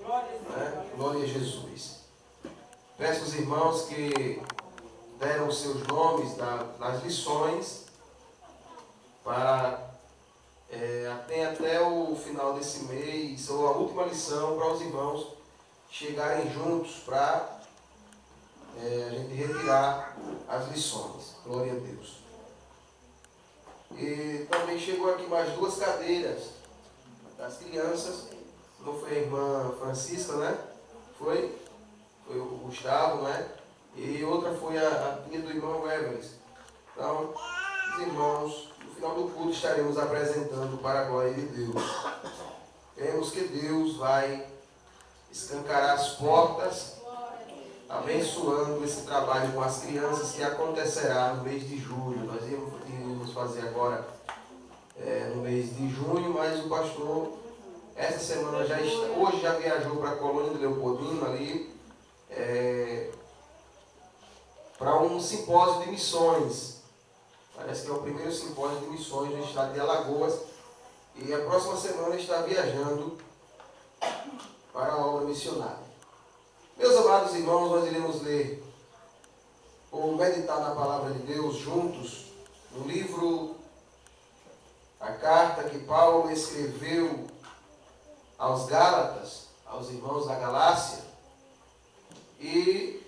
Né? Glória a Jesus. Peço aos irmãos que deram os seus nomes nas lições para até o final desse mês, ou a última lição, para os irmãos chegarem juntos para a gente retirar as lições. Glória a Deus. E também chegou aqui mais 2 cadeiras das crianças. Não foi a irmã Francisca, né? Foi o Gustavo, né? E outra foi a tia do irmão Everest. Então, os irmãos, no final do culto estaremos apresentando para a glória de Deus. Cremos que Deus vai escancarar as portas, abençoando esse trabalho com as crianças que acontecerá no mês de julho. Nós íamos fazer agora no mês de junho, mas o pastor, essa semana hoje já viajou para a colônia de Leopoldina ali, para um simpósio de missões. Parece que é o primeiro simpósio de missões no estado de Alagoas. E a próxima semana está viajando para a obra missionária. Meus amados irmãos, nós iremos ler ou meditar na palavra de Deus juntos no livro, a carta que Paulo escreveu aos Gálatas, aos irmãos da Galácia. E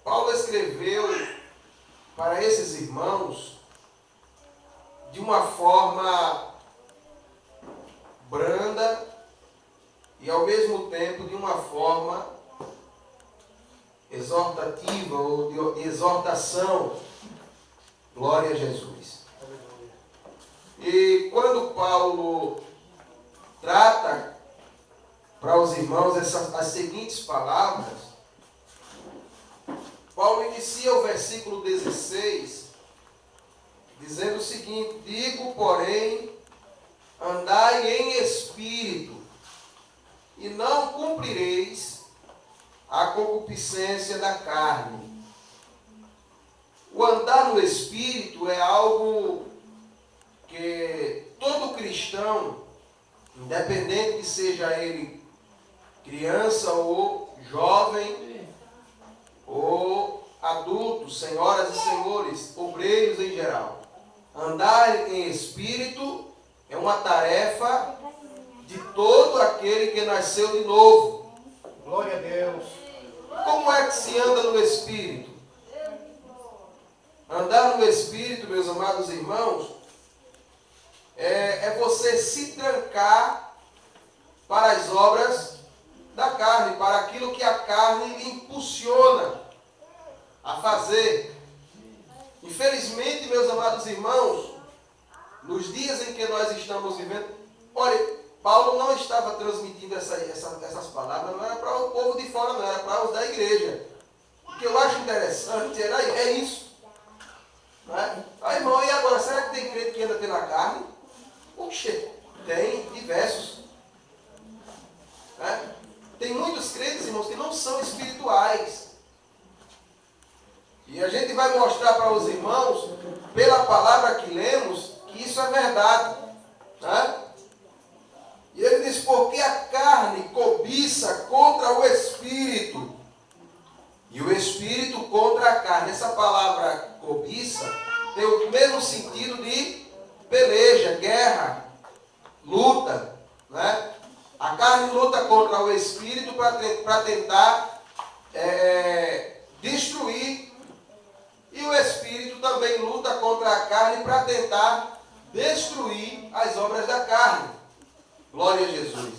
Paulo escreveu para esses irmãos de uma forma branda e ao mesmo tempo de uma forma exortativa ou de exortação. Glória a Jesus. E quando Paulo trata para os irmãos as seguintes palavras, Paulo inicia o versículo 16 dizendo o seguinte: digo, porém, andai em espírito, e não cumprireis a concupiscência da carne. O andar no espírito é algo que todo cristão, independente que seja ele criança ou jovem, ou adultos, senhoras e senhores, obreiros em geral, andar em espírito é uma tarefa de todo aquele que nasceu de novo. Glória a Deus. Como é que se anda no espírito? Andar no espírito, meus amados irmãos, é você se trancar para as obras da carne, para aquilo que a carne lhe impulsiona a fazer. Infelizmente, meus amados irmãos, nos dias em que nós estamos vivendo, olha, Paulo não estava transmitindo essas palavras, não era para o povo de fora, não era para os da igreja. O que eu acho interessante é isso. Né? Aí, irmão, e agora, será que tem crente que anda pela carne? Puxa, tem diversos. Né? Tem muitos crentes, irmãos, que não são espirituais. E a gente vai mostrar para os irmãos, pela palavra que lemos, que isso é verdade. Né? E ele diz, porque a carne cobiça contra o espírito, e o espírito contra a carne. Essa palavra cobiça tem o mesmo sentido de peleja, guerra, luta. Né? A carne luta contra o espírito para tentar destruir, e o espírito também luta contra a carne para tentar destruir as obras da carne. Glória a Jesus.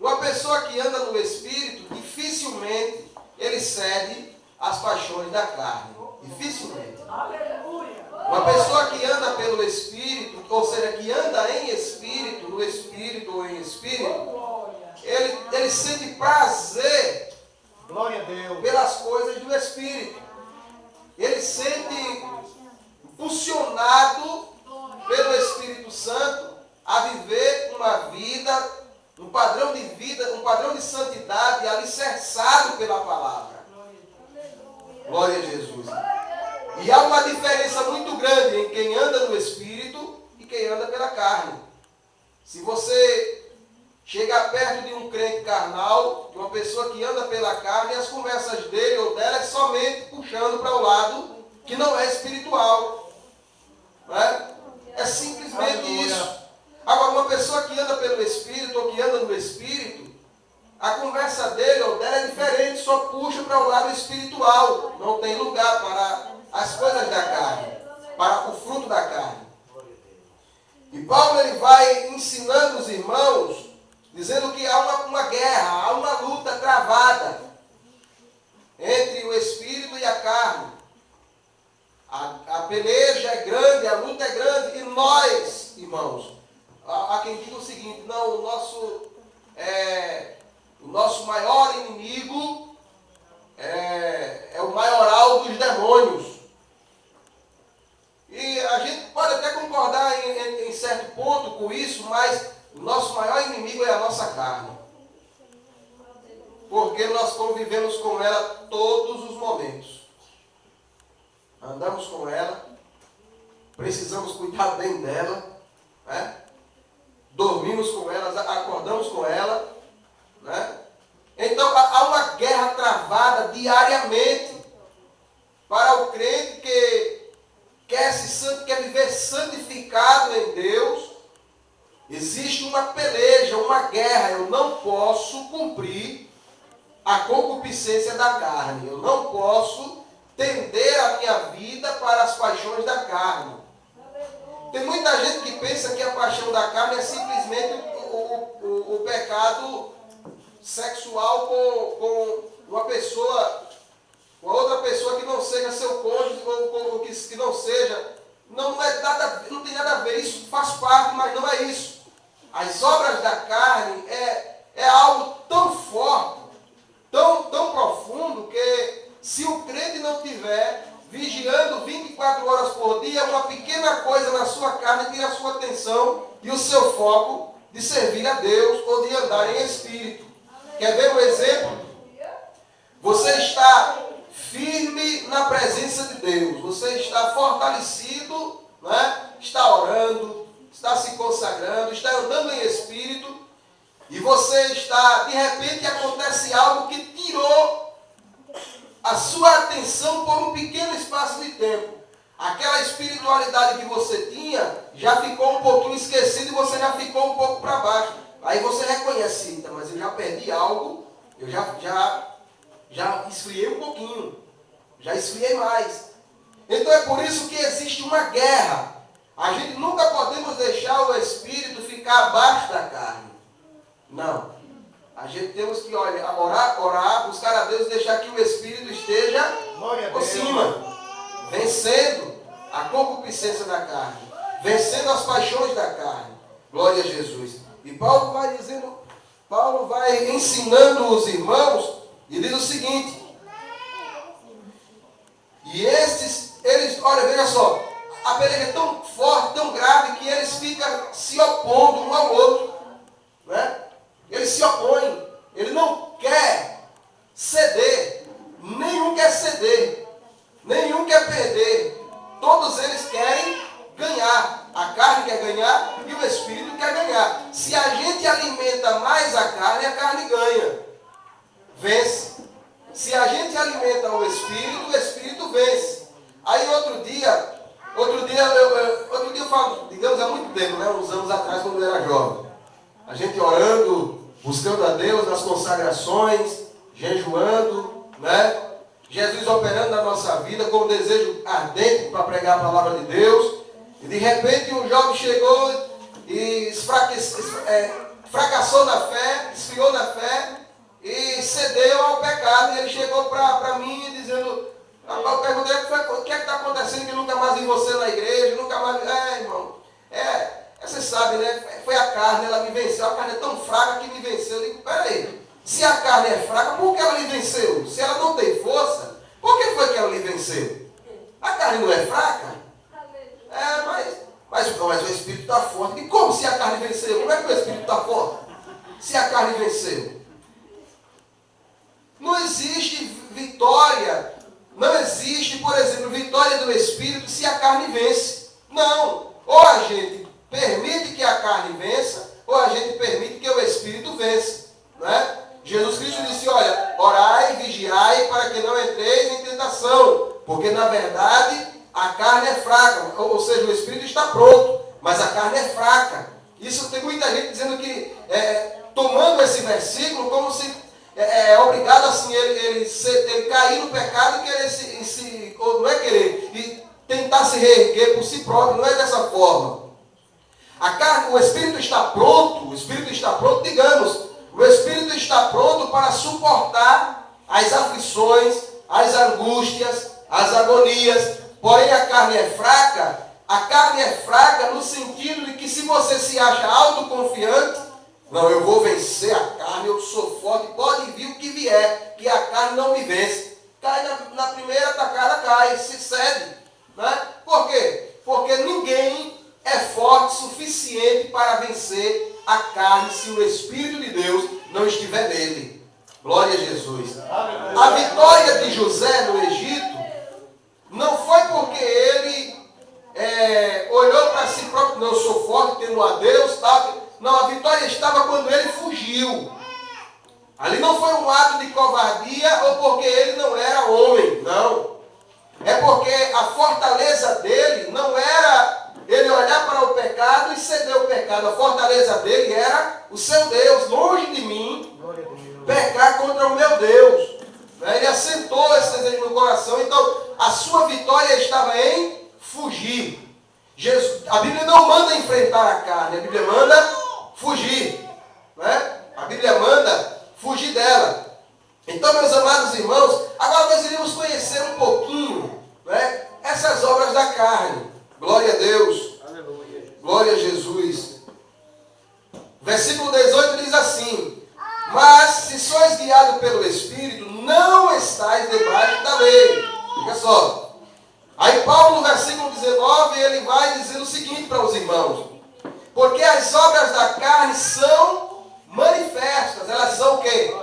Uma pessoa que anda no espírito, dificilmente ele cede às paixões da carne. Dificilmente. Uma pessoa que anda pelo espírito, ou seja, que anda em espírito, no espírito ou em espírito, ele sente prazer, glória a Deus, pelas coisas do espírito. Ele sente impulsionado pelo Espírito Santo a viver uma vida, um padrão de vida, um padrão de santidade alicerçado pela palavra. Glória a Jesus. E há uma diferença muito grande em quem anda no Espírito e quem anda pela carne. Se você chegar perto de um crente carnal, de uma pessoa que anda pela carne, e as conversas dele ou dela é somente puxando para o lado que não é espiritual. Não é? É simplesmente isso. Agora, uma pessoa que anda pelo Espírito ou que anda no Espírito, a conversa dele ou dela é diferente, só puxa para o lado espiritual. Não tem lugar para as coisas da carne, para o fruto da carne. E Paulo ele vai ensinando os irmãos, dizendo que há uma guerra, há uma luta travada entre o Espírito e a carne. A peleja é grande, a luta é grande, e nós, irmãos, há quem diga o seguinte: não, o nosso maior inimigo é o maioral dos demônios. E a gente pode até concordar em certo ponto com isso, mas o nosso maior inimigo é a nossa carne. Porque nós convivemos com ela todos os momentos. Andamos com ela, precisamos cuidar bem dela, né? Dormimos com ela, acordamos com ela, né? Então há uma guerra travada diariamente para o crente que quer viver santificado em Deus. Existe uma peleja, uma guerra. Eu não posso cumprir a concupiscência da carne. Eu não posso tender a minha vida para as paixões da carne. Tem muita gente que pensa que a paixão da carne é simplesmente o pecado sexual com uma pessoa, com outra pessoa que não seja seu cônjuge, ou que não seja. Não tem nada a ver. Isso faz parte, mas não é isso. As obras da carne é algo tão forte, tão profundo, que se o crente não tiver vigiando 24 horas por dia, uma pequena coisa na sua carne tira a sua atenção e o seu foco de servir a Deus ou de andar em espírito. Quer ver um exemplo? Você está firme na presença de Deus, você está fortalecido, né? Está orando, está se consagrando, está andando em espírito, e você está, de repente acontece algo que tirou a sua atenção por um pequeno espaço de tempo. Aquela espiritualidade que você tinha já ficou um pouquinho esquecida e você já ficou um pouco para baixo. Aí você reconhece: eita, mas eu já perdi algo, eu já esfriei um pouquinho, já esfriei mais. Então é por isso que existe uma guerra. A gente nunca podemos deixar o espírito ficar abaixo da carne. Não. A gente temos que orar, buscar a Deus e deixar que o espírito esteja por cima, vencendo a concupiscência da carne, vencendo as paixões da carne. Glória a Jesus. E Paulo vai ensinando os irmãos e diz o seguinte: e eles, olha, veja só, a peleja é tão forte, tão grave, que eles ficam se opondo um ao outro, né? Eles se opõem, ele não quer ceder, nenhum quer ceder, nenhum quer perder, todos eles querem ganhar. A carne quer ganhar e o espírito quer ganhar. Se a gente alimenta mais a carne ganha, vence. Se a gente alimenta o espírito vence. Aí outro dia eu falo, digamos, há muito tempo, né? Uns anos atrás, quando eu era jovem, a gente orando, buscando a Deus nas consagrações, jejuando, né? Jesus operando na nossa vida com um desejo ardente para pregar a palavra de Deus. E de repente um jovem chegou e fracassou na fé, esfriou na fé e cedeu ao pecado. E ele chegou para mim dizendo: eu perguntei: o que é que está acontecendo que nunca mais vi você na igreja, nunca mais... irmão, você sabe, né? Foi a carne, ela me venceu. A carne é tão fraca que me venceu. Eu digo: peraí, se a carne é fraca, por que ela lhe venceu? Se ela não tem força, por que foi que ela lhe venceu? A carne não é fraca? Mas o espírito está forte. E como se a carne venceu? Como é que o espírito está forte? Se a carne venceu? Não existe vitória. Não existe, por exemplo, vitória do espírito se a carne vence. Não. Ou a gente permite que a carne vença, ou a gente permite que o Espírito vença, né? Jesus Cristo disse, olha, orai e vigiai para que não entreis em tentação, porque na verdade a carne é fraca, ou seja, o Espírito está pronto, mas a carne é fraca. Isso tem muita gente dizendo que, tomando esse versículo como se é obrigado assim, ele cair no pecado e querer ou não é querer, e tentar se reerguer por si próprio, não é dessa forma. A carne, o Espírito está pronto, digamos, o Espírito está pronto para suportar as aflições, as angústias, as agonias, porém a carne é fraca no sentido de que se você se acha autoconfiante, não, eu vou vencer a carne, eu sou forte, pode vir o que vier, que a carne não me vence. Cai na primeira tacada, cai, se cede. Né? Por quê? Porque ninguém é forte o suficiente para vencer a carne se o Espírito de Deus não estiver nele. Glória a Jesus. A vitória de José no Egito não foi porque ele olhou para si próprio, não, eu sou forte, temo a Deus, tal. Não, a vitória estava quando ele fugiu. Ali não foi um ato de covardia ou porque ele não era homem, não. É porque a fortaleza dele não era ele olhar para o pecado e ceder o pecado. A fortaleza dele era o seu Deus. Longe de mim pecar contra o meu Deus. Ele assentou esse desejo no coração. Então, a sua vitória estava em fugir. A Bíblia não manda enfrentar a carne, a Bíblia manda fugir. Né? A Bíblia manda fugir dela. Então, meus amados irmãos, agora nós iremos conhecer um pouquinho, né, essas obras da carne. Glória a Deus. Aleluia. Glória a Jesus. Versículo 18 diz assim: mas se sois guiados pelo Espírito, não estáis debaixo da lei. Fica só. Aí Paulo, no versículo 19, ele vai dizendo o seguinte para os irmãos: porque as obras da carne são manifestas. Elas são o quê?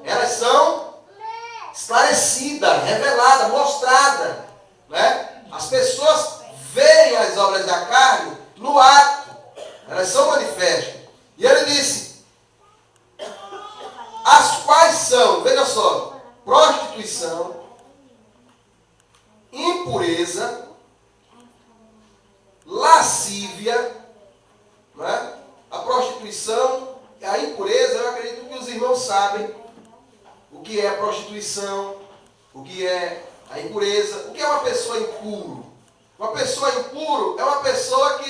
Elas são esclarecidas, reveladas, mostradas. Né? As pessoas veem as obras da carne no ato. Elas são manifestas. E ele disse: as quais são, veja só, prostituição, impureza, lascívia, né? A prostituição, a impureza, eu acredito que os irmãos sabem o que é a prostituição, o que é a impureza, o que é uma pessoa impuro. Uma pessoa impuro é uma pessoa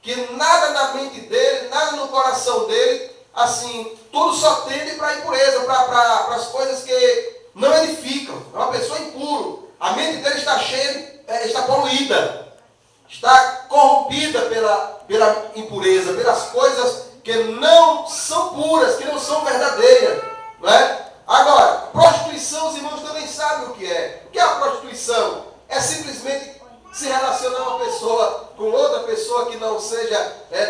que nada na mente dele, nada no coração dele, assim, tudo só tende para a impureza, para as coisas que não edificam. É uma pessoa impuro. A mente dele está cheia, está poluída, está corrompida pela impureza, pelas coisas que não são puras, que não são verdadeiras. Não é? Agora, prostituição, os irmãos também sabem o que é. O que é a prostituição? É simplesmente se relacionar uma pessoa com outra pessoa que não seja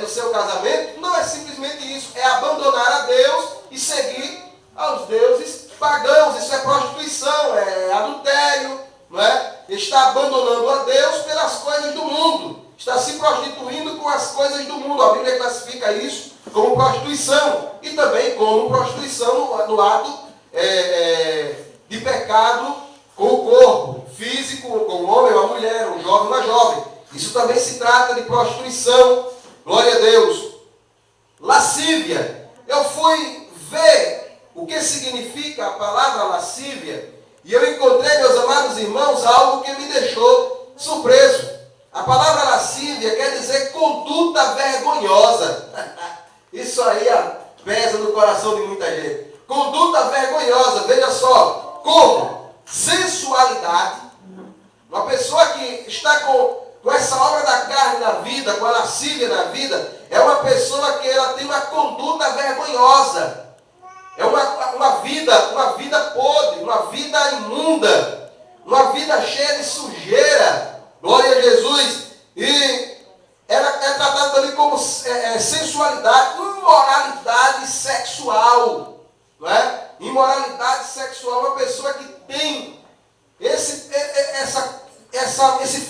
do seu casamento. Não é simplesmente isso. É abandonar a Deus e seguir aos deuses pagãos. Isso é prostituição, é adultério. Não é? Está abandonando a Deus pelas coisas do mundo. Está se prostituindo com as coisas do mundo. A Bíblia classifica isso como prostituição. E também como prostituição no ato de pecado com o corpo físico, com o homem ou a mulher, um jovem ou uma jovem. Isso também se trata de prostituição. Glória a Deus. Lascívia. Eu fui ver o que significa a palavra lascívia e eu encontrei, meus amados irmãos, algo que me deixou surpreso. A palavra lascívia quer dizer conduta vergonhosa. Isso aí pesa no coração de muita gente. Conduta vergonhosa, veja só, como sensualidade. Uma pessoa que está com essa obra da carne na vida, com a lascívia na vida, é uma pessoa que ela tem uma conduta vergonhosa. É uma vida podre, uma vida imunda, uma vida cheia de sujeira. Glória a Jesus. E ela é tratada também como sensualidade, imoralidade sexual. Não é? Imoralidade sexual, uma pessoa que tem esse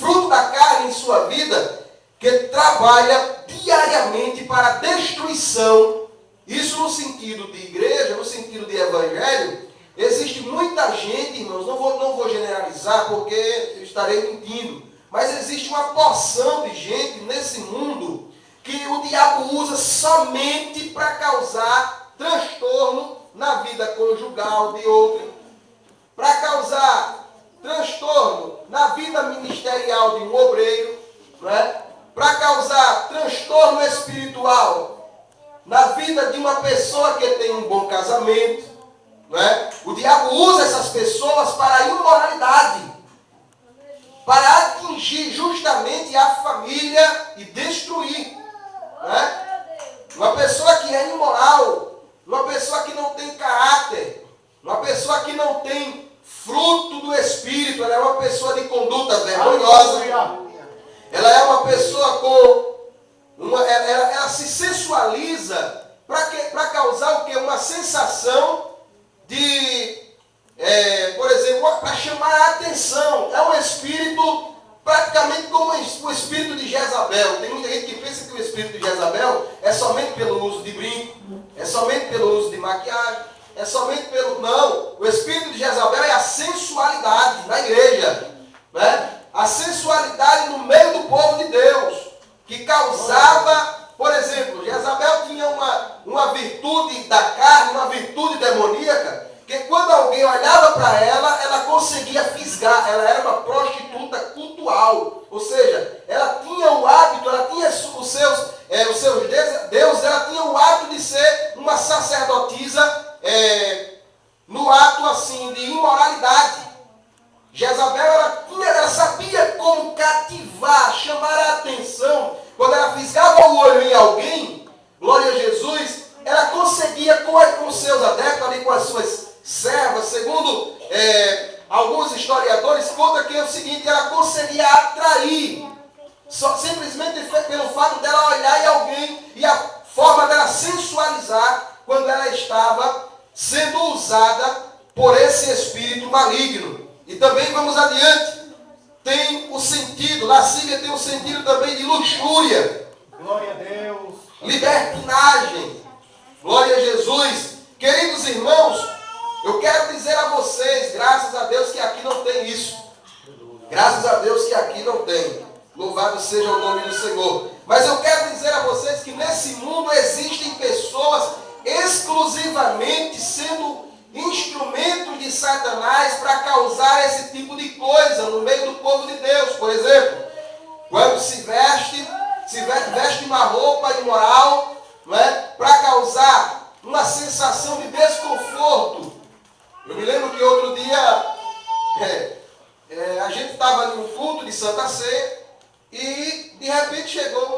fruto da carne em sua vida, que trabalha diariamente para a destruição. Isso no sentido de igreja, no sentido de evangelho. Existe muita gente, irmãos, não vou generalizar porque estarei mentindo, mas existe uma porção de gente nesse mundo que o diabo usa somente para causar transtorno na vida conjugal de outro, para causar transtorno na vida ministerial de um obreiro, não é? Para causar transtorno espiritual na vida de uma pessoa que tem um bom casamento, não é? O diabo usa essas pessoas para a imoralidade, para atingir justamente a família e destruir, não é? Uma pessoa que é imoral, uma pessoa que não tem caráter, uma pessoa que não tem fruto do Espírito, ela é uma pessoa de conduta vergonhosa. Ela é uma pessoa ela se sensualiza para causar o quê? Uma sensação de, por exemplo, para chamar a atenção. É um espírito praticamente como o espírito de Jezabel. Tem muita gente que pensa que o espírito de Jezabel é somente pelo uso de brinco, é somente pelo uso de maquiagem, é somente pelo... Não, o espírito de Jezabel é a sensualidade na igreja, né? A sensualidade no meio do povo de Deus, que causava, por exemplo, Jezabel tinha uma virtude da carne, uma virtude demoníaca, que quando alguém olhava para ela, ela conseguia fisgar. Ela era uma prostituta cultual, ou seja, ela tinha o hábito, ela tinha os seus deuses, ela tinha o hábito de ser uma sacerdotisa no ato assim de imoralidade. Jezabel, ela sabia como cativar, chamar a atenção. Quando ela fisgava o olho em alguém, glória a Jesus, ela conseguia com seus adeptos, ali com as suas servas, segundo alguns historiadores, conta que é o seguinte, ela conseguia atrair, simplesmente pelo fato dela olhar em alguém e a forma dela sensualizar quando ela estava sendo usada por esse espírito maligno. E também vamos adiante, tem o sentido, lascívia tem o sentido também de luxúria. Glória a Deus. Libertinagem. Glória a Jesus. Queridos irmãos, eu quero dizer a vocês, graças a Deus que aqui não tem isso. Graças a Deus que aqui não tem. Louvado seja o nome do Senhor. Mas eu quero dizer a vocês que nesse mundo existem pessoas exclusivamente sendo instrumentos de Satanás para causar esse tipo de coisa no meio do povo de Deus. Por exemplo, quando se veste uma roupa imoral, não é? Para causar uma sensação de desconforto. Eu me lembro que outro dia a gente estava no culto de Santa Ceia e de repente chegou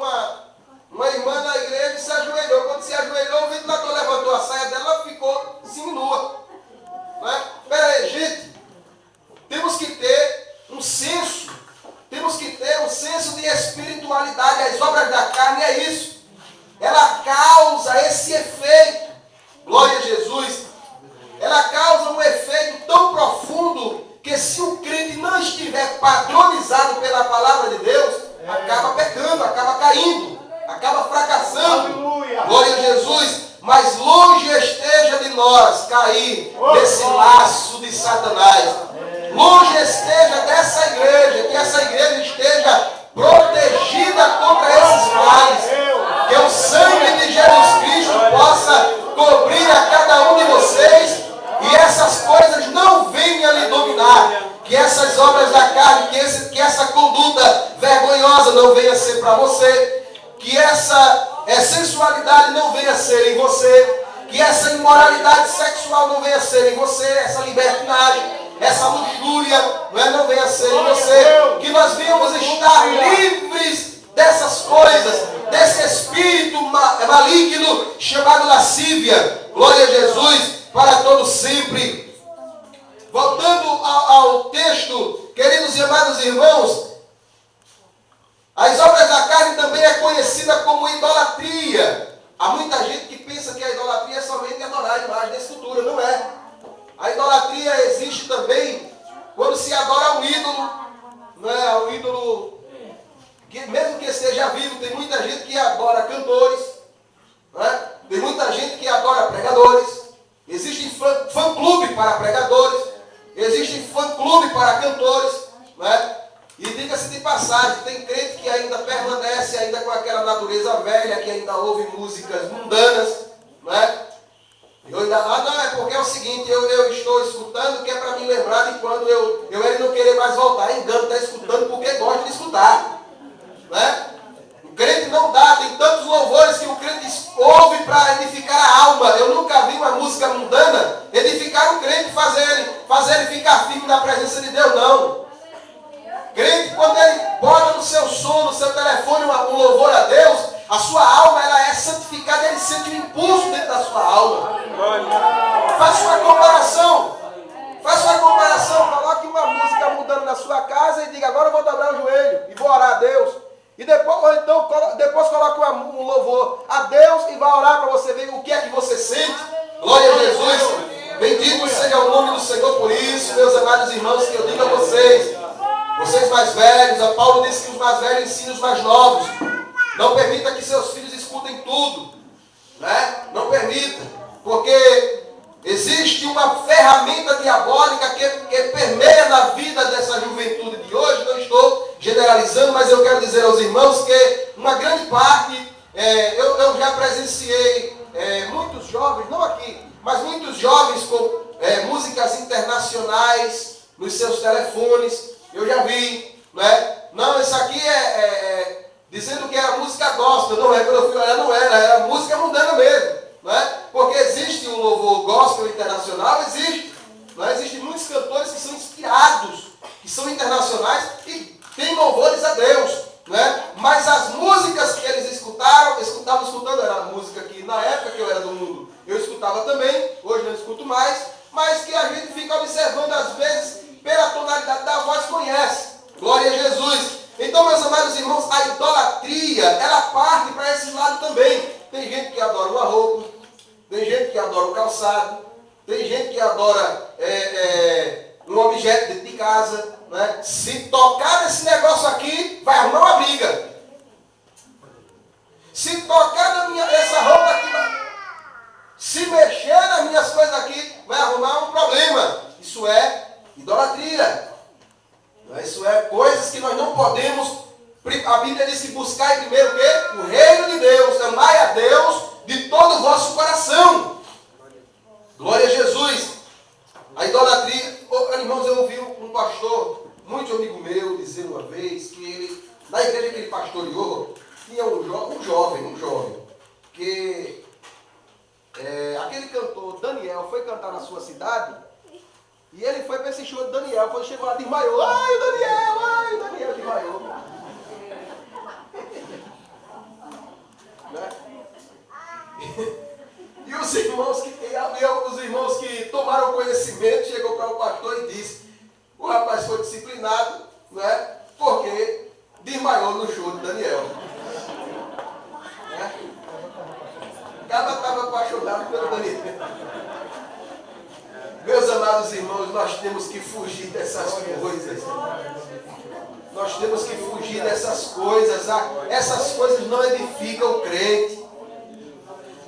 uma irmã na igreja e se ajoelhou. Quando se ajoelhou, o ventilador levantou a saia dela, ela ficou seminua. Espera aí, gente, temos que ter um senso de espiritualidade. As obras da carne é isso, ela causa esse efeito, glória a Jesus, ela causa um efeito tão profundo que se o crente não estiver padronizado pela palavra de Deus, acaba pecando, acaba caindo, acaba fracassando. Aleluia. Glória a Jesus. Mas longe esteja de nós cair nesse laço de Satanás. Longe esteja dessa igreja, que essa igreja esteja protegida contra esses males. Que o sangue de Jesus Cristo possa cobrir a cada um de vocês e essas coisas não venham a lhe dominar. Que essas obras da carne, que essa conduta vergonhosa não venha a ser para você. Que essa sensualidade não venha a ser em você, que essa imoralidade sexual não venha a ser em você, essa libertinagem, essa luxúria não venha a ser em você, que nós venhamos estar livres dessas coisas, desse espírito maligno chamado lascívia. Glória a Jesus, para todos sempre. Voltando ao texto, queridos e amados irmãos, as obras da carne também é conhecida como idolatria. Há muita gente que pensa que a idolatria é somente adorar a imagem da escultura. Não é. A idolatria existe também quando se adora um ídolo, não é? Um ídolo mesmo que esteja vivo, tem muita gente que adora cantores, né? Tem muita gente que adora pregadores. Existe fã-clube para pregadores, existe fã-clube para cantores, né? E diga-se de passagem, tem crente que ainda permanece ainda com aquela natureza velha, que ainda ouve músicas mundanas, né? Eu ainda, não, é porque é o seguinte, eu estou escutando que é para me lembrar de quando eu era não querer mais voltar. É engano, está escutando porque gosta de escutar, né? O crente não dá, tem tantos louvores que o crente ouve para edificar a alma. Eu nunca vi uma música mundana edificar o crente, fazer ele ficar firme na presença de Deus, não. Crente, quando ele bota no seu som, no seu telefone um louvor a Deus, a sua alma ela é santificada, ele sente um impulso dentro da sua alma. Faça uma comparação. Coloque uma música mudando na sua casa e diga, agora eu vou dobrar o joelho e vou orar a Deus. E depois, ou então, depois coloque um louvor a Deus e vai orar para você ver o que é que você sente. Glória a Jesus. Bendito seja o nome do Senhor por isso, meus amados irmãos, que eu digo a vocês. Vocês mais velhos, a Paulo disse que os mais velhos ensinam os mais novos. Não permita que seus filhos escutem tudo, né? Não permita, porque existe uma ferramenta diabólica que permeia na vida dessa juventude de hoje. Não estou generalizando, mas eu quero dizer aos irmãos que uma grande parte, eu já presenciei muitos jovens, não aqui, mas muitos jovens com músicas internacionais nos seus telefones. Eu já vi, né? Não, isso aqui dizendo que era música gospel. Não é, quando eu fui olhar, não era música mundana mesmo, né? Porque existe um louvor gospel internacional, existe. Né? Existem muitos cantores que são inspirados, que são internacionais e têm louvores a Deus, né? Mas as músicas que eles estavam escutando, era a música que na época que eu era do mundo, eu escutava também, hoje não escuto mais, mas que a gente fica observando às vezes, pela tonalidade da voz, conhece. Glória a Jesus. Então, meus amados irmãos, a idolatria, ela parte para esse lado também. Tem gente que adora uma roupa, tem gente que adora um calçado, tem gente que adora um objeto dentro de casa, né? Se tocar nesse negócio aqui, vai arrumar uma briga. Se tocar nessa roupa aqui, se mexer nas minhas coisas aqui, vai arrumar um problema. Isso é idolatria. Isso é coisas que nós não podemos. A Bíblia diz que buscai primeiro o quê? O reino de Deus. Amai a Deus de todo o vosso coração. Glória a Jesus. A idolatria. Irmãos, eu ouvi um pastor, muito amigo meu, dizer uma vez que ele, na igreja que ele pastoreou, tinha um jovem, que aquele cantor Daniel foi cantar na sua cidade. E ele foi para esse show de Daniel. Quando chegou lá, desmaiou. Ai, o Daniel, desmaiou. Né? E os irmãos que tomaram conhecimento, chegou para o pastor e disse, o rapaz foi disciplinado, né? Porque desmaiou no show de Daniel. Né? O cara estava apaixonado pelo Daniel. Meus amados irmãos, nós temos que fugir dessas coisas. Nós temos que fugir dessas coisas. Essas coisas não edificam o crente.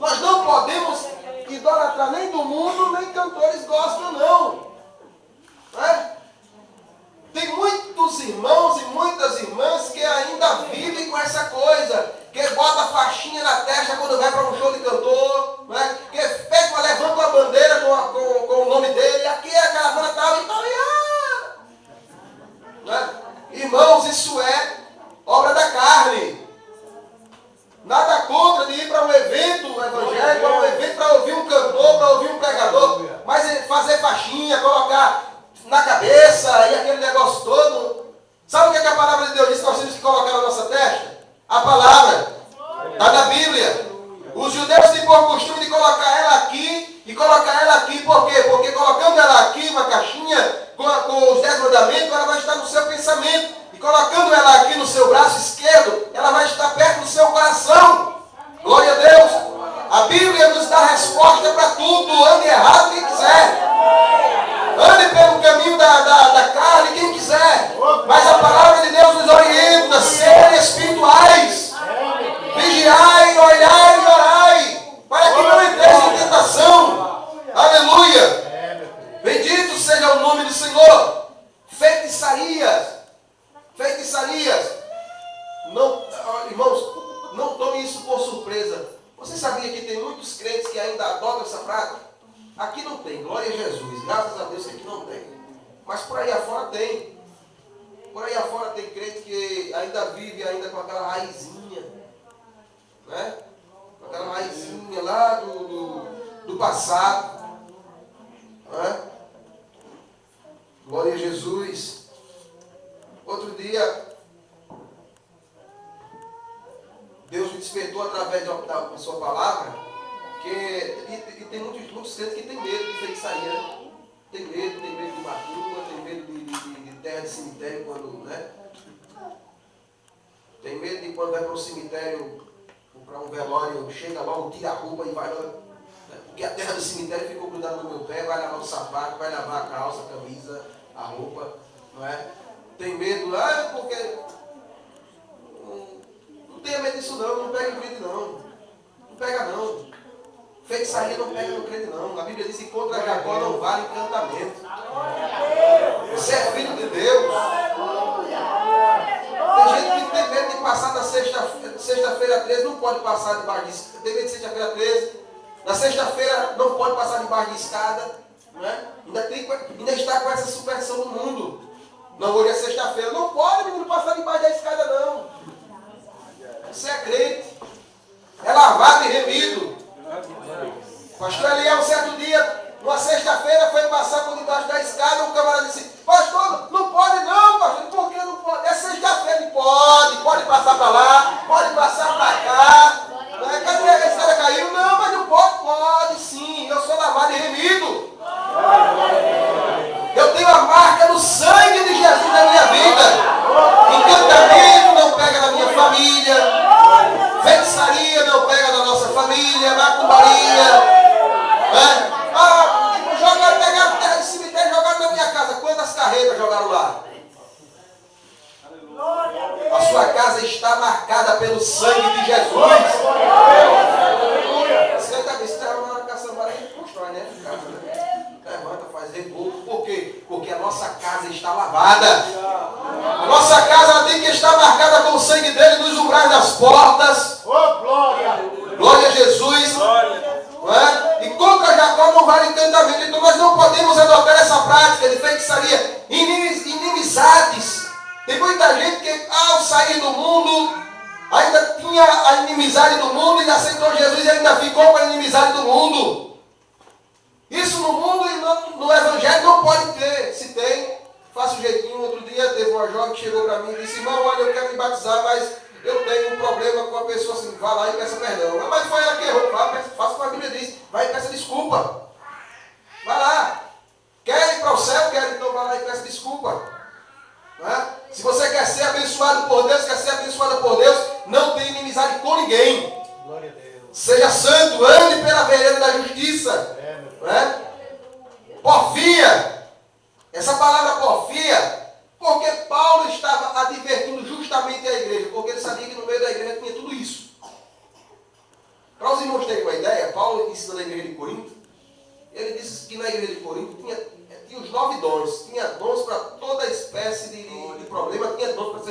Nós não podemos idolatrar nem do mundo, nem cantores gospel, não. Né? Tem muitos irmãos e muitas irmãs que ainda vivem com essa coisa. Que bota a faixinha na testa quando vai para um show de cantor, né? Que levanta uma bandeira com o nome dele, aqui é a caravana tal e tal, né? Irmãos, isso é obra da carne. Nada contra de ir para um evento evangélico, para um evento para ouvir um cantor, para ouvir um pregador, mas fazer faixinha, colocar na cabeça e aquele negócio todo. Sabe o que a palavra de Deus diz que nós temos que colocar na nossa testa? A palavra está na Bíblia. Os judeus têm por costume de colocar ela aqui e colocar ela aqui, por quê? Porque colocando ela aqui, uma caixinha com os 10 mandamentos, ela vai estar no seu pensamento. E colocando ela aqui no seu braço esquerdo, ela vai estar perto do seu coração. Glória a Deus. A Bíblia nos dá resposta para tudo. Ande errado quem quiser. Ande pelo caminho da carne quem quiser. Mas a palavra de Deus nos orienta. Ser espírito Bendito seja o nome do Senhor. Feitiçarias. Feitiçarias. Não, irmãos, não tome isso por surpresa. Você sabia que tem muitos crentes que ainda adotam essa prática? Aqui não tem, glória a Jesus. Graças a Deus que aqui não tem. Mas por aí afora tem. Por aí afora tem crente que ainda vive ainda com aquela raizinha. Né? Com aquela raizinha lá do passado. Né? Glória a Jesus. Outro dia, Deus me despertou através da sua palavra, e tem muitos crentes que têm medo de feitiçaria, né? Tem medo de macumba, tem medo de terra de cemitério, quando, né? Tem medo de quando vai para um cemitério, ou para um velório, chega logo, tira a roupa e vai lá, né? Porque a terra do cemitério ficou grudada no meu pé, vai lavar o sapato, vai lavar a calça, a camisa, a roupa, não é? Tem medo, porque não tenha medo disso não pega em crente não. Não pega não. Feitiçaria não pega no crente não. A Bíblia diz que contra Jacó não vale encantamento. Você é filho de Deus. Tem gente que tem medo de passar na sexta-feira 13, não pode passar debaixo de escada. Tem medo de sexta-feira 13. Na sexta-feira não pode passar debaixo de escada. Né? Ainda está com essa superstição no mundo. Não, hoje é sexta-feira. Não pode, menino, passar debaixo da escada não. Você é crente. É lavado e remido. Pastor Eliel, um certo dia, numa sexta-feira, foi passar por debaixo da escada. Um camarada disse: pastor, não pode não, pastor. Por que não pode? É sexta-feira. Pode passar para lá, pode passar para cá. Cadê a escada caiu? Não, mas não pode. Pode sim, eu sou lavado e remido. Eu tenho a marca do sangue de Jesus na minha vida. Encantamento não pega na minha família. Feitiçaria não pega na nossa família. Macumbaria. Pegaram terra de cemitério e jogaram na minha casa. Quantas carretas jogaram lá? A sua casa está marcada pelo sangue de Jesus. Você está na caçambara, a gente constrói, né? Levanta, faz reboco. Por quê? Porque a nossa casa está lavada. A nossa casa tem que estar marcada com o sangue dele nos umbrais das portas. Glória a Jesus. Não é? E contra Jacó não vale encantamento. Então nós não podemos adotar essa prática de feitiçaria. Inimizades. Tem muita gente que, ao sair do mundo, ainda tinha a inimizade do mundo e aceitou Jesus e ainda ficou com a inimizade do mundo. Isso no mundo e no evangelho não pode ter. Se tem, faça um jeitinho. Outro dia teve uma jovem que chegou para mim e disse: irmão, olha, eu quero me batizar, mas eu tenho um problema com a pessoa assim. Vá lá e peça perdão. Mas foi ela que errou. Faça como a Bíblia diz. Vai e peça desculpa. Vai lá. Quer ir para o céu? Quer, então vá lá e peça desculpa. Não é? Se você quer ser abençoado por Deus, quer ser abençoada por Deus, não tenha inimizade com ninguém. Glória a Deus. Seja santo, ande pela vereda da justiça. Não é? Porfia. Essa palavra porfia, porque Paulo estava advertindo justamente a igreja, porque ele sabia que no meio da igreja tinha tudo isso. Para os irmãos terem uma ideia, Paulo ensina na igreja de Corinto, ele disse que na igreja de Corinto tinha os 9 dons, tinha dons para toda espécie de problema, tinha dons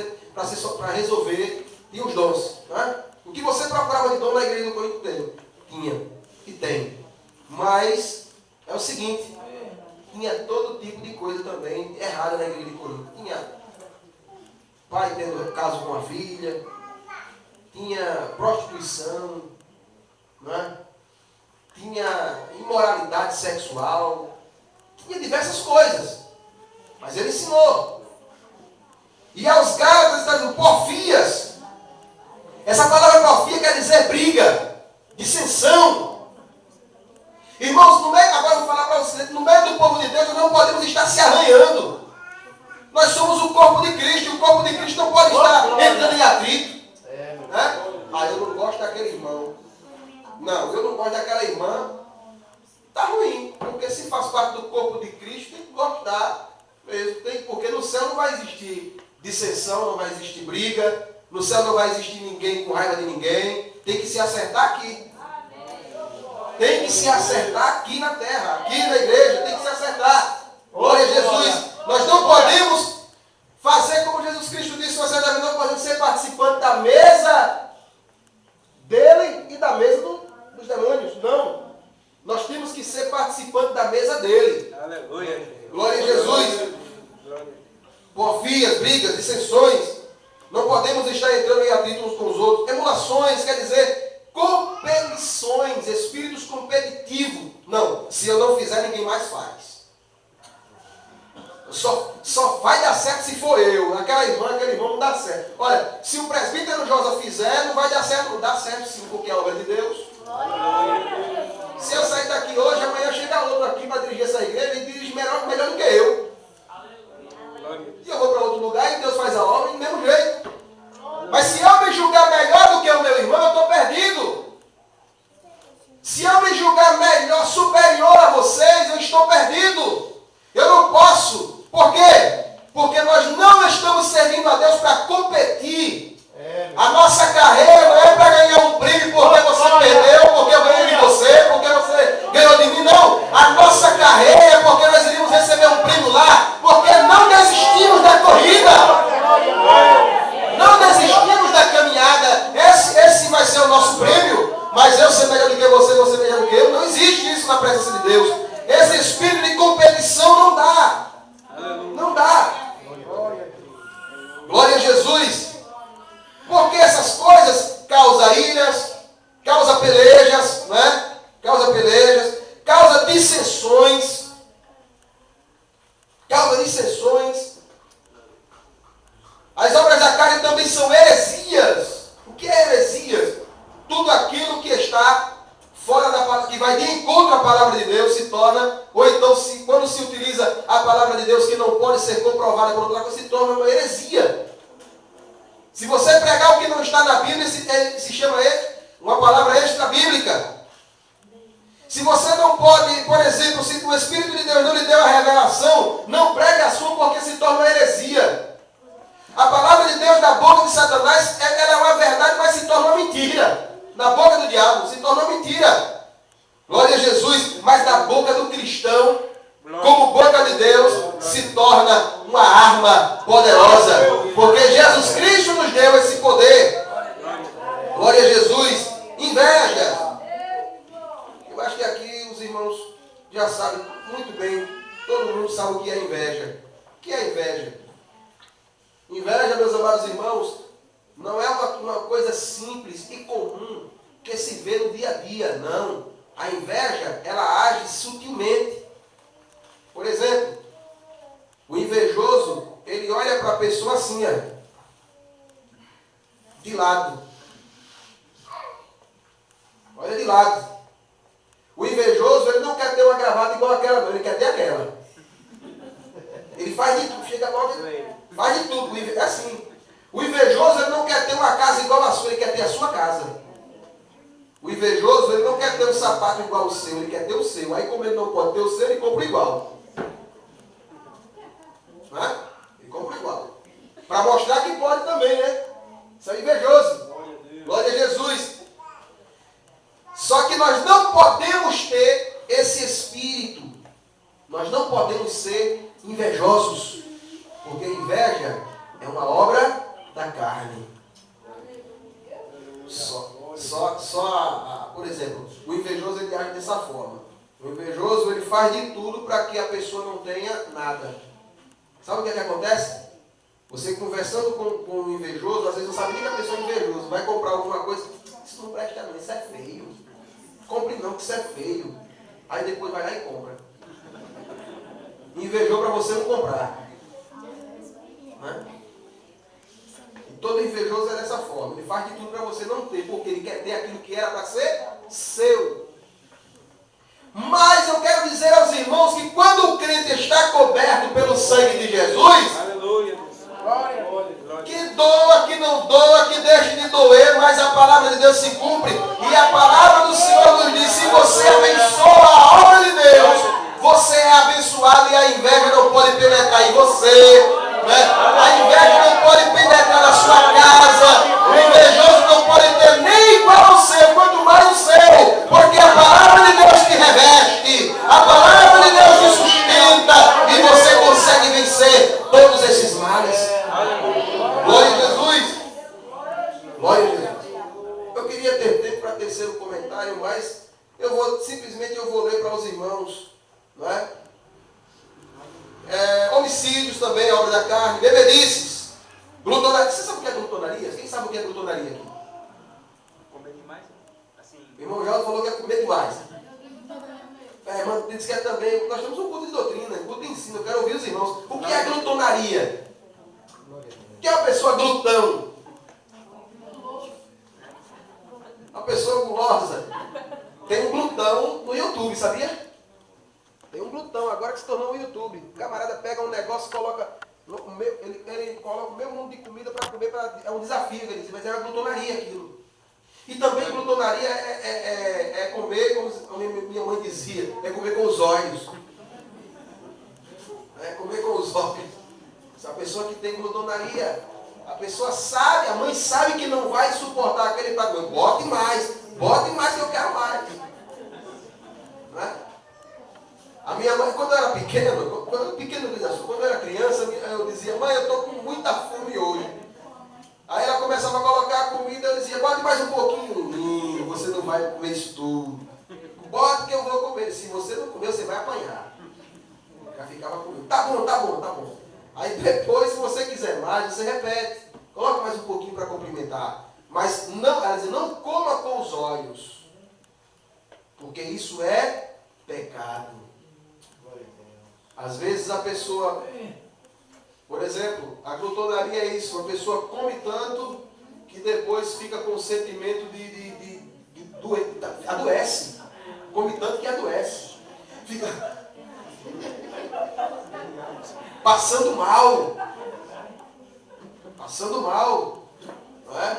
para resolver, tinha os dons. Né? O que você procurava de dom na igreja de Corinto tinha, e tem. Mas é o seguinte, tinha todo tipo de coisa também errada na igreja de Corinto. Tinha pai tendo caso com a filha, tinha prostituição, né? Tinha imoralidade sexual, tinha diversas coisas. Mas ele ensinou. E aos Gálatas está dizendo porfias. Essa palavra porfia quer dizer briga, dissensão. Irmãos, agora eu vou falar para vocês, no meio do povo de Deus nós não podemos estar se arranhando. Nós somos o corpo de Cristo, e o corpo de Cristo não pode estar entrando em atrito. Né? Eu não gosto daquele irmão. Não, eu não gosto daquela irmã. Está ruim, porque se faz parte do corpo de Cristo, tem que gostar mesmo. Porque no céu não vai existir dissensão, não vai existir briga. No céu não vai existir ninguém com raiva de ninguém. Tem que se acertar aqui. Tem que se acertar aqui na terra, aqui na igreja, tem que se acertar. participante da mesa dele. Aleluia. Glória a Jesus. Porfias, brigas, dissensões. Não podemos estar entrando em atrito uns com os outros. Emulações, quer dizer, competições, espíritos competitivos. Não, se eu não fizer, ninguém mais faz. Só vai dar certo se for eu. Aquele irmão não dá certo. Olha, se o presbítero Josa fizer, não vai dar certo. Não dá certo sim, porque é obra de Deus. Se eu sair daqui hoje, amanhã chega outro aqui para dirigir essa igreja e dirige melhor do que eu. E eu vou para outro lugar e Deus faz a obra do mesmo jeito. Mas se eu me julgar melhor do que o meu irmão, eu estou perdido. Se eu me julgar melhor, superior a vocês, eu estou perdido. Eu não posso. Por quê? Porque nós não estamos servindo a Deus para competir. A nossa carreira não é para ganhar um prêmio porque você perdeu, porque eu ganhei de você, porque você ganhou de mim. Não. A nossa carreira é porque nós iríamos receber um prêmio lá, porque não desistimos da corrida. Não desistimos da caminhada. Esse vai ser o nosso prêmio. Mas eu ser melhor do que você melhor do que eu. Não existe isso na presença de Deus. Esse espírito de competição não dá. Não dá. Glória a Jesus. Porque essas coisas causam iras, causam pelejas, né? Causa dissensões. As obras da carne também são heresias. O que é heresias? Tudo aquilo que está fora da palavra, que vai de encontro à palavra de Deus, se torna, ou então quando se utiliza a palavra de Deus que não pode ser comprovada por outra coisa, se torna uma heresia. Se você pregar o que não está na Bíblia, se chama uma palavra extra-bíblica. Se você não pode, por exemplo, se o Espírito de Deus não lhe deu a revelação, não pregue a sua porque se torna uma heresia. A palavra de Deus da boca de Satanás, ela é uma verdade, mas se torna uma mentira. Na boca do diabo, se torna uma mentira. Glória a Jesus. Mas na boca do cristão, como boca de Deus, se torna uma arma poderosa. Porque Jesus Cristo nos deu esse poder. Glória a Jesus. Inveja. Eu acho que aqui os irmãos já sabem muito bem. Todo mundo sabe o que é inveja. O que é inveja? Inveja, meus amados irmãos, não é uma coisa simples e comum que se vê no dia a dia, não. A inveja, ela age sutilmente. Por exemplo, o invejoso, ele olha para a pessoa assim, ó, de lado. Olha de lado. O invejoso, ele não quer ter uma gravata igual aquela, não, ele quer ter aquela. Ele faz de tudo, chega logo, faz de tudo. É assim. O invejoso, ele não quer ter uma casa igual a sua, ele quer ter a sua casa. O invejoso, ele não quer ter um sapato igual ao seu, ele quer ter o seu. Aí, como ele não pode ter o seu, ele compra igual. Né? Ele compra igual. Para mostrar que pode também, né? Isso é invejoso. Glória a Jesus. Só que nós não podemos ter esse espírito. Nós não podemos ser invejosos. Porque inveja é uma obra da carne. Por exemplo, o invejoso ele age dessa forma. O invejoso ele faz de tudo para que a pessoa não tenha nada. Sabe o que é que acontece? Você conversando com um invejoso, às vezes não sabe nem que a pessoa é invejosa. Vai comprar alguma coisa, isso não presta não, isso é feio. Compre não, que isso é feio. Aí depois vai lá e compra. Invejou para você não comprar. Né? Todo invejoso é dessa forma. Ele faz de tudo para você não ter, porque ele quer ter aquilo que era para ser seu. Mas eu quero dizer aos irmãos que quando o crente está coberto pelo sangue de Jesus, aleluia, que doa, que não doa, que deixe de doer, mas a palavra de Deus se cumpre. E a palavra do Senhor nos diz, se você abençoa a obra de Deus, você é abençoado e a inveja não pode penetrar em você. Né? A inveja não pode penetrar na sua casa. O invejoso não pode ter nem igual ao seu, quanto mais o seu. Porque a palavra de Deus te reveste. A palavra de Deus te sustenta. E você consegue vencer todos esses males. Glória a Jesus. Glória a Jesus. Eu queria ter tempo Não é? Homicídios também, obra da carne, bebedices, glutonaria. Você sabe o que é glutonaria? Quem sabe o que é glutonaria aqui? Comer demais? Assim. O irmão Jorge falou que é comer demais. Irmão disse que é também. Nós temos um culto de doutrina, um culto de ensino. Eu quero ouvir os irmãos. O que é glutonaria? O que é uma pessoa glutão? Uma pessoa gulosa. Tem um glutão no YouTube, sabia? Tem um glutão agora que se tornou no YouTube. O camarada pega um negócio e coloca. Ele coloca o meu mundo de comida para comer. É um desafio, ele diz, mas é uma glutonaria aquilo. E também glutonaria é comer, como minha mãe dizia, é comer com os olhos. É comer com os olhos. Essa pessoa que tem glutonaria, a pessoa sabe, a mãe sabe que não vai suportar aquele prato. Bote mais que eu quero mais. Não é? A minha mãe, quando eu era pequeno, quando eu era criança, eu dizia, mãe, eu estou com muita fome hoje. Aí ela começava a colocar a comida, eu dizia, bote mais um pouquinho. Você não vai comer isso tudo. Bote que eu vou comer. Se você não comer, você vai apanhar. Já ficava comigo. Tá bom. Aí depois, se você quiser mais, você repete. Coloca mais um pouquinho para complementar. Mas não, ela dizia, não coma com os olhos. Porque isso é pecado. Às vezes a pessoa, por exemplo, a glutonaria é isso, a pessoa come tanto que depois fica com o sentimento adoece. Come tanto que adoece. Fica passando mal. Não é?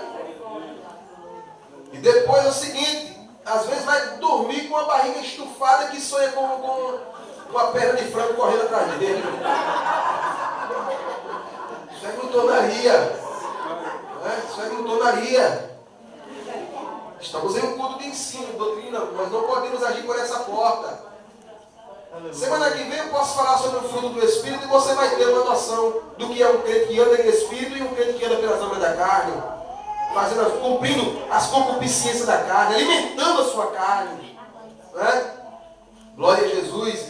E depois é o seguinte, às vezes vai dormir com a barriga estufada que sonha com uma perna de frango correndo atrás dele. Isso é glutonaria. Isso é glutonaria. Estamos em um culto de ensino, doutrina, mas não podemos agir por essa porta. Semana que vem eu posso falar sobre o fruto do Espírito e você vai ter uma noção do que é um crente que anda em Espírito e um crente que anda pelas obras da carne. Cumprindo as concupiscências da carne, alimentando a sua carne. Não é? Glória a Jesus.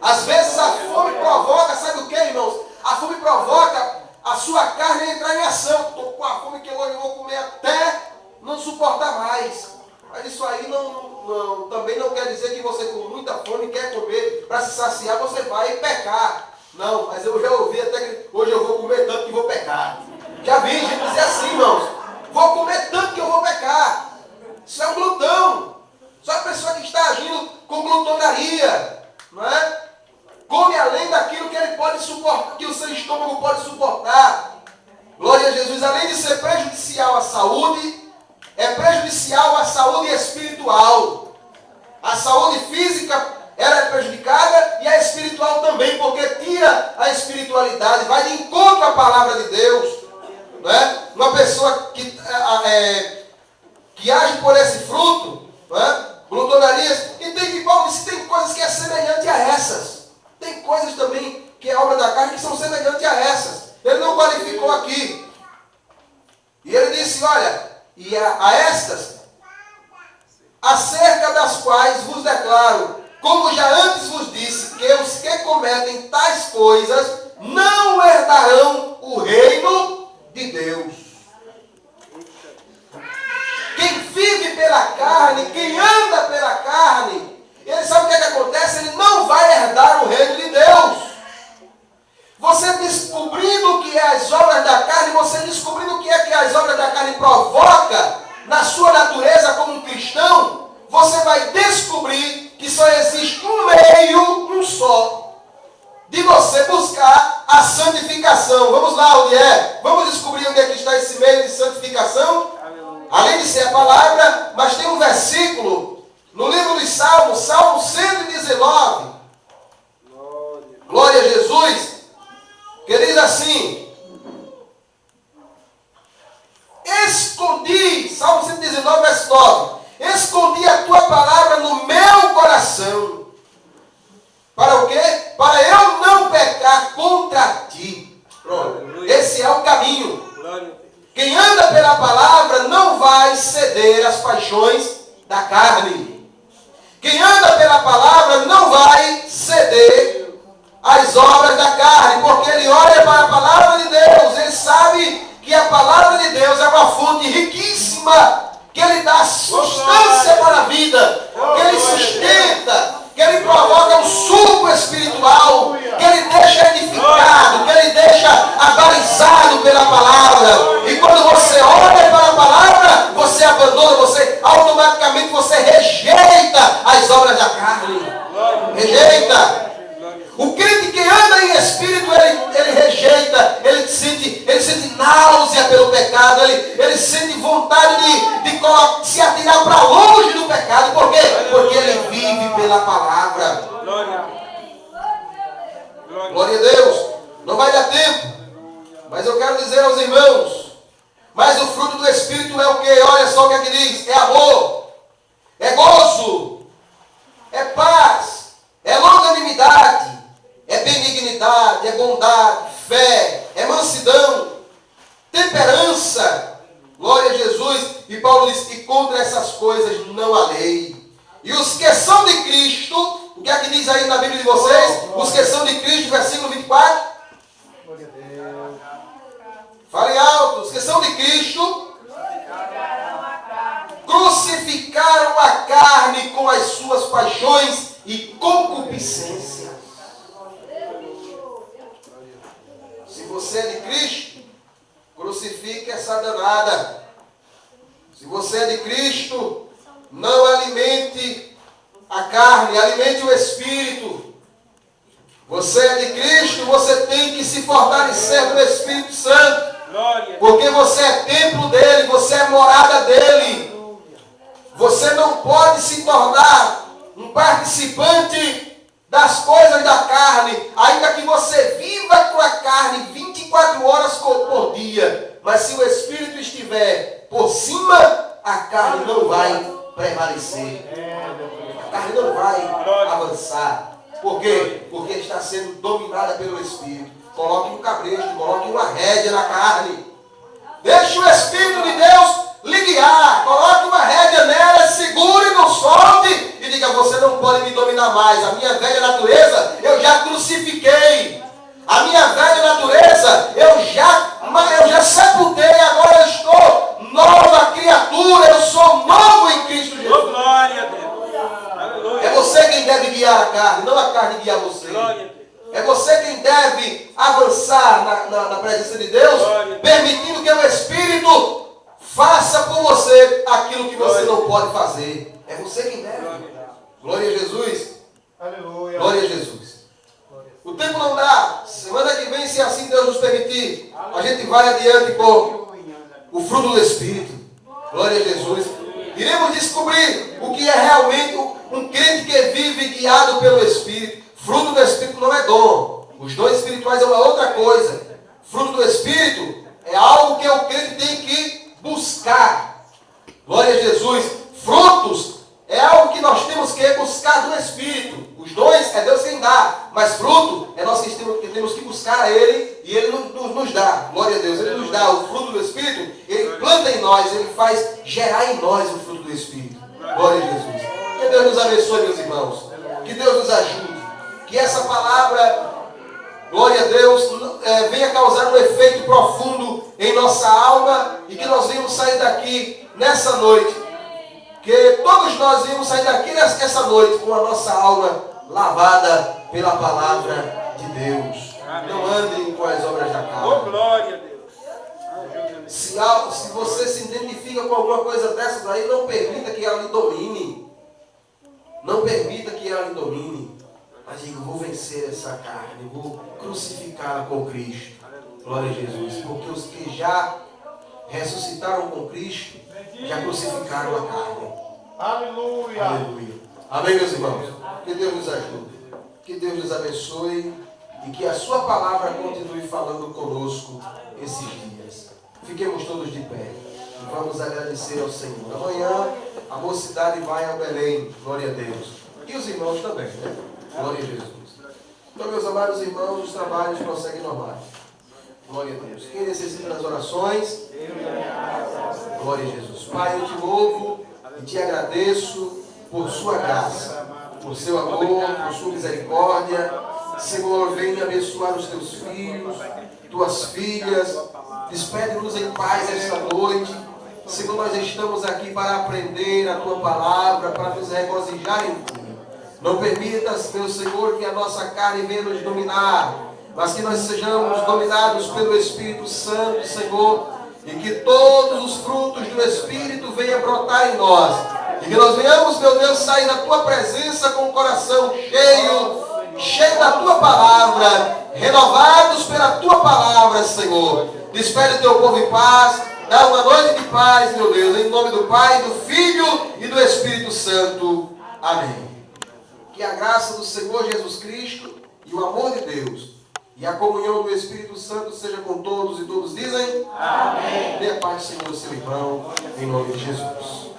Às vezes a fome provoca, sabe o que, irmãos? A fome provoca a sua carne a entrar em ação. Estou com a fome que hoje eu vou comer até não suportar mais. Mas isso aí também não quer dizer que você com muita fome quer comer para se saciar, você vai pecar. Não, mas eu já ouvi até que hoje eu vou comer tanto que vou pecar. Já vi gente dizer assim, irmãos. Vou comer tanto que eu vou pecar. Isso é um glutão. Só a pessoa que está agindo com glutonaria, não é? Come além daquilo que ele pode suportar, que o seu estômago pode suportar. Glória a Jesus. Além de ser prejudicial à saúde, é prejudicial à saúde espiritual. A saúde física ela é prejudicada e a espiritual também, porque tira a espiritualidade, vai de encontro à palavra de Deus. Não é? Uma pessoa que age por esse fruto, não é? Glutonarias, e Paulo disse, tem coisas que é semelhante a essas. Tem coisas também que é obra da carne que são semelhantes a essas. Ele não qualificou aqui. E ele disse, olha, e a estas, acerca das quais vos declaro, como já antes vos disse, que os que cometem tais coisas não herdarão o reino de Deus. Quem vive pela carne, quem anda pela carne, ele sabe o que é que acontece? Ele não vai herdar o reino de Deus. Você descobrindo o que é as obras da carne, você descobrindo o que é que as obras da carne provoca na sua natureza como um cristão, você vai descobrir que só existe um meio, um só, de você buscar a santificação. Vamos lá, onde é? Vamos descobrir onde é que está esse meio de santificação? Além de ser a palavra, mas tem um versículo no livro dos Salmos, Salmo 119. Glória a Jesus. Que diz assim: escondi, Salmo 119, verso 9. Escondi a tua palavra no meu coração. Para o quê? Para eu não pecar contra ti. Pronto. Esse é o caminho. Quem anda pela palavra não vai ceder às paixões da carne. Quem anda pela palavra não vai ceder suco espiritual, que ele deixa edificado, que ele deixa abalizado pela palavra. E quando você olha para a palavra, você abandona, você automaticamente você rejeita as obras da carne. Rejeita. O crente que anda em espírito, ele rejeita, ele sente náusea pelo pecado, ele sente vontade de se atirar para longe do pecado. Por quê? Porque ele vive pela palavra. Glória a Deus. Não vai dar tempo, mas eu quero dizer aos irmãos, mas o fruto do Espírito é o quê? Olha só o que é que diz: é amor, é gozo, é paz, é longanimidade, é benignidade, é bondade, fé, é mansidão, temperança. Glória a Jesus. E Paulo diz que contra essas coisas não há lei. E os que são de Cristo, o que é que diz aí na Bíblia de vocês? Os que são de Cristo, versículo 24. Fale alto. Os que são de Cristo crucificaram a carne com as suas paixões e concupiscências. Se você é de Cristo, crucifique essa danada. Se você é de Cristo, não alimente a carne, alimente o Espírito. Você é de Cristo, você tem que se fortalecer no Espírito Santo. Porque você é templo dele, você é morada dele. Você não pode se tornar um participante das coisas da carne, ainda que você viva com a carne 24 horas por dia. Mas se o Espírito estiver por cima, a carne não vai prevalecer. A carne não vai avançar. Por quê? Porque está sendo dominada pelo Espírito. Coloque um cabresto, coloque uma rédea na carne. Deixe o Espírito de Deus lhe guiar. Coloque uma rédea nela, segure, não solte e diga: você não pode me dominar mais. A minha velha natureza eu já crucifiquei. A minha velha natureza eu já sepultei. Agora eu estou nova criatura. Eu sou novo em Cristo Jesus. Oh, glória a Deus. É você quem deve guiar a carne, não a carne guiar você. É você quem deve avançar na presença de Deus, permitindo que o Espírito faça por você aquilo que você não pode fazer. É você quem deve. Glória a Jesus. Aleluia. Glória a Jesus. O tempo não dá. Semana que vem, se assim Deus nos permitir, a gente vai adiante com o fruto do Espírito. Glória a Jesus. Iremos descobrir o que é realmente um crente que vive guiado pelo Espírito. Fruto do Espírito não é dom. Os dons espirituais é uma outra coisa. Fruto do Espírito é algo que o crente tem que buscar. Glória a Jesus. Frutos é algo que nós temos que buscar do Espírito. Os dons é Deus quem dá. Mas fruto é nós que temos que buscar a Ele e Ele nos dá. Glória a Deus. Ele nos dá o fruto do Espírito. Ele planta em nós. Ele faz gerar em nós o fruto do Espírito. Glória a Jesus. Que Deus nos abençoe, meus irmãos. Que Deus nos ajude. Que essa palavra, glória a Deus, venha causar um efeito profundo em nossa alma e que nós venhamos sair daqui nessa noite. Que todos nós venhamos sair daqui nessa noite com a nossa alma lavada pela palavra de Deus. Amém. Não andem com as obras da carne. Oh, glória a Deus. Se você se identifica com alguma coisa dessas aí, não permita que ela lhe domine. Não permita que ela lhe domine. Mas diga: vou vencer essa carne, vou crucificá-la com Cristo. Glória a Jesus. Porque os que já ressuscitaram com Cristo, já crucificaram a carne. Aleluia. Aleluia. Amém, meus irmãos? Que Deus nos ajude. Que Deus nos abençoe. E que a sua palavra continue falando conosco esses dias. Fiquemos todos de pé. E vamos agradecer ao Senhor. Amanhã a mocidade vai ao Belém. Glória a Deus. E os irmãos também, né? Glória a Jesus. Então, meus amados irmãos, os trabalhos prosseguem normais. Glória a Deus. Quem necessita das orações? Glória a Jesus. Pai, eu te louvo e te agradeço por sua graça, por seu amor, por sua misericórdia. Senhor, venha abençoar os teus filhos, tuas filhas. Despede-nos em paz esta noite. Senhor, nós estamos aqui para aprender a tua palavra, para nos regozijar em ti. Não permitas, meu Senhor, que a nossa carne venha nos dominar, mas que nós sejamos dominados pelo Espírito Santo, Senhor, e que todos os frutos do Espírito venham brotar em nós. E que nós venhamos, meu Deus, sair da Tua presença com o coração cheio da Tua palavra, renovados pela Tua palavra, Senhor. Despede o Teu povo em paz, dá uma noite de paz, meu Deus, em nome do Pai, do Filho e do Espírito Santo. Amém. Que a graça do Senhor Jesus Cristo e o amor de Deus e a comunhão do Espírito Santo seja com todos, e todos dizem amém. Dê a paz do Senhor ao seu irmão, em nome de Jesus.